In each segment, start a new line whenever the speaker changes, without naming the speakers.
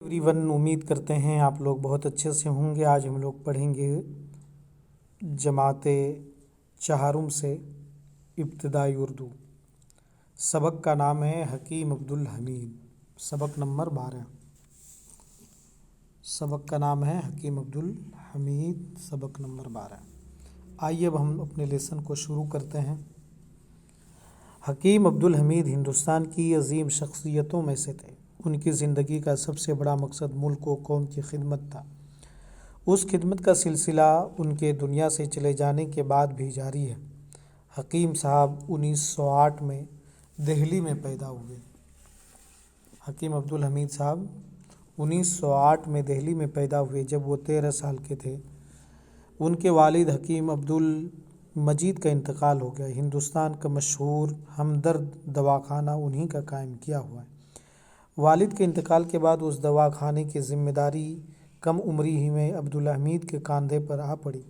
تقریباً امید کرتے ہیں آپ لوگ بہت اچھے سے ہوں گے۔ آج ہم لوگ پڑھیں گے جماعت چہارم سے ابتدائی اردو۔ سبق کا نام ہے حکیم عبدالحمید، سبق نمبر 12۔ سبق کا نام ہے حکیم عبدالحمید، سبق نمبر 12۔ آئیے اب ہم اپنے لیسن کو شروع کرتے ہیں۔ حکیم عبدالحمید ہندوستان کی عظیم شخصیتوں میں سے تھے۔ ان کی زندگی کا سب سے بڑا مقصد ملک و قوم کی خدمت تھا۔ اس خدمت کا سلسلہ ان کے دنیا سے چلے جانے کے بعد بھی جاری ہے۔ حکیم صاحب 1908 میں دہلی میں پیدا ہوئے۔ حکیم عبدالحمید صاحب 1908 میں دہلی میں پیدا ہوئے جب وہ 13 سال کے تھے۔ ان کے والد حکیم عبدالمجید کا انتقال ہو گیا۔ ہندوستان کا مشہور ہمدرد دواخانہ انہی کا قائم کیا ہوا ہے۔ والد کے انتقال کے بعد اس دواخانے کی ذمہ داری کم عمری ہی میں عبدالحمید کے کاندھے پر آ پڑی۔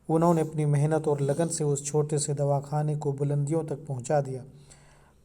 انہوں نے اپنی محنت اور لگن سے اس چھوٹے سے دواخانے کو بلندیوں تک پہنچا دیا۔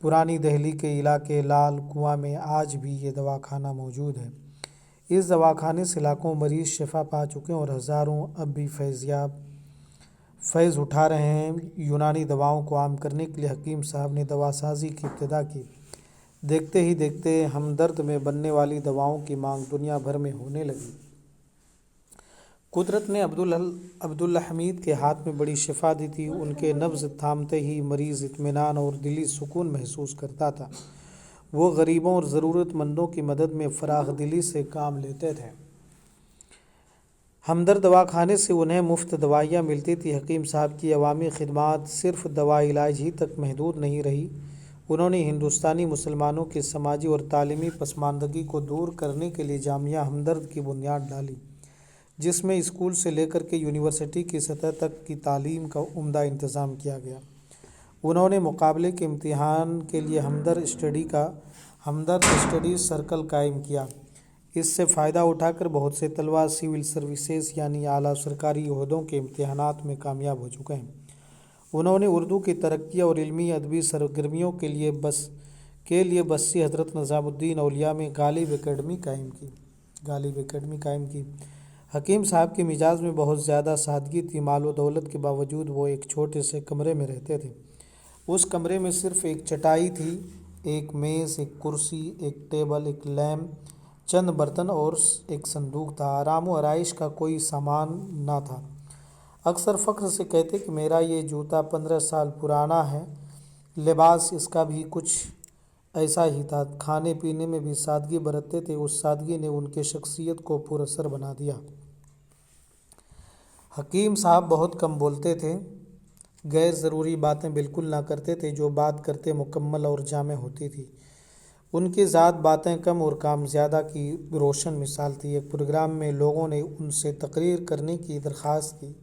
پرانی دہلی کے علاقے لال کنواں میں آج بھی یہ دواخانہ موجود ہے۔ اس دواخانے سے لاکھوں مریض شفا پا چکے ہیں اور ہزاروں اب بھی فیض اٹھا رہے ہیں۔ یونانی دواؤں کو عام کرنے کے لیے حکیم صاحب نے دوا سازی کی ابتدا کی۔ دیکھتے ہی دیکھتے ہمدرد میں بننے والی دواؤں کی مانگ دنیا بھر میں ہونے لگی۔ قدرت نے عبدالحمید کے ہاتھ میں بڑی شفا دی تھی۔ ان کے نبض تھامتے ہی مریض اطمینان اور دلی سکون محسوس کرتا تھا۔ وہ غریبوں اور ضرورت مندوں کی مدد میں فراخ دلی سے کام لیتے تھے۔ ہمدرد دواخانے سے انہیں مفت دوائیاں ملتی تھیں۔ حکیم صاحب کی عوامی خدمات صرف دوا علاج ہی تک محدود نہیں رہی۔ انہوں نے ہندوستانی مسلمانوں کی سماجی اور تعلیمی پسماندگی کو دور کرنے کے لیے جامعہ ہمدرد کی بنیاد ڈالی، جس میں اسکول سے لے کر کے یونیورسٹی کی سطح تک کی تعلیم کا عمدہ انتظام کیا گیا۔ انہوں نے مقابلے کے امتحان کے لیے ہمدرد اسٹڈیز سرکل قائم کیا۔ اس سے فائدہ اٹھا کر بہت سے طلباء سول سروسز یعنی اعلیٰ سرکاری عہدوں کے امتحانات میں کامیاب ہو چکے ہیں۔ انہوں نے اردو کی ترقی اور علمی ادبی سرگرمیوں کے لیے بسی حضرت نظام الدین اولیاء میں غالب اکیڈمی قائم کی۔ حکیم صاحب کے مزاج میں بہت زیادہ سادگی تھی۔ مال و دولت کے باوجود وہ ایک چھوٹے سے کمرے میں رہتے تھے۔ اس کمرے میں صرف ایک چٹائی تھی، ایک میز، ایک کرسی، ایک ٹیبل، ایک لیمپ، چند برتن اور ایک صندوق تھا۔ آرام و آرائش کا کوئی سامان نہ تھا۔ اکثر فخر سے کہتے کہ میرا یہ جوتا 15 سال پرانا ہے۔ لباس اس کا بھی کچھ ایسا ہی تھا۔ کھانے پینے میں بھی سادگی برتتے تھے۔ اس سادگی نے ان کی شخصیت کو پر اثر بنا دیا۔ حکیم صاحب بہت کم بولتے تھے، غیر ضروری باتیں بالکل نہ کرتے تھے۔ جو بات کرتے مکمل اور جامع ہوتی تھی۔ ان کی ذات باتیں کم اور کام زیادہ کی روشن مثال تھی۔ ایک پروگرام میں لوگوں نے ان سے تقریر کرنے کی درخواست کی۔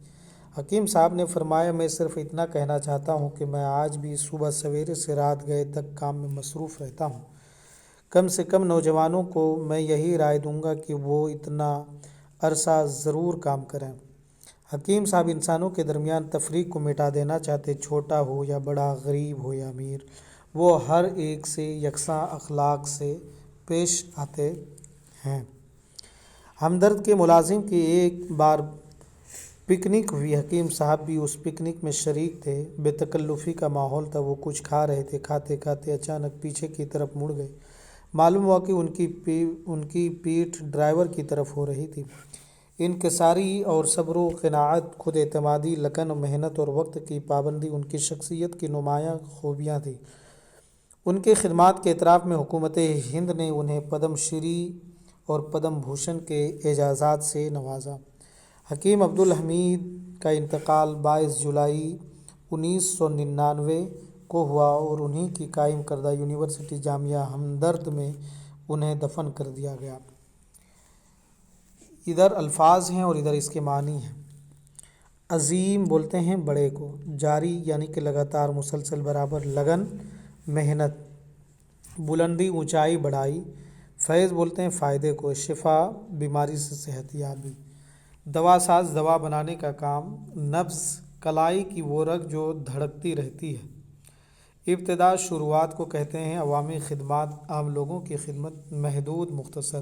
حکیم صاحب نے فرمایا، میں صرف اتنا کہنا چاہتا ہوں کہ میں آج بھی صبح سویرے سے رات گئے تک کام میں مصروف رہتا ہوں۔ کم سے کم نوجوانوں کو میں یہی رائے دوں گا کہ وہ اتنا عرصہ ضرور کام کریں۔ حکیم صاحب انسانوں کے درمیان تفریق کو مٹا دینا چاہتے۔ چھوٹا ہو یا بڑا، غریب ہو یا امیر، وہ ہر ایک سے یکساں اخلاق سے پیش آتے ہیں۔ ہمدرد کے ملازم کی ایک بار پکنک ہوئی۔ حکیم صاحب بھی اس پکنک میں شریک تھے۔ بے تکلفی کا ماحول تھا۔ وہ کچھ کھا رہے تھے۔ کھاتے کھاتے اچانک پیچھے کی طرف مڑ گئے۔ معلوم ہوا کہ ان کی پیٹھ ڈرائیور کی طرف ہو رہی تھی۔ انکساری اور صبر و قناعت، خود اعتمادی، لگن، محنت اور وقت کی پابندی ان کی شخصیت کی نمایاں خوبیاں تھیں۔ ان کی خدمات کے اعتراف میں حکومت ہند نے انہیں پدم شری اور پدم بھوشن کے اعزازات سے نوازا۔ حکیم عبدالحمید کا انتقال 22 جولائی 1999 کو ہوا اور انہی کی قائم کردہ یونیورسٹی جامعہ ہمدرد میں انہیں دفن کر دیا گیا۔ ادھر الفاظ ہیں اور ادھر اس کے معنی ہیں۔ عظیم بولتے ہیں بڑے کو، جاری یعنی کہ لگاتار، مسلسل، برابر، لگن، محنت، بلندی، اونچائی، بڑائی، فیض بولتے ہیں فائدے کو، شفا بیماری سے صحت یابی، دوا ساز دوا بنانے کا کام، نبض کلائی کی وہ رگ جو دھڑکتی رہتی ہے، ابتدا شروعات کو کہتے ہیں، عوامی خدمات عام لوگوں کی خدمت، محدود، مختصر،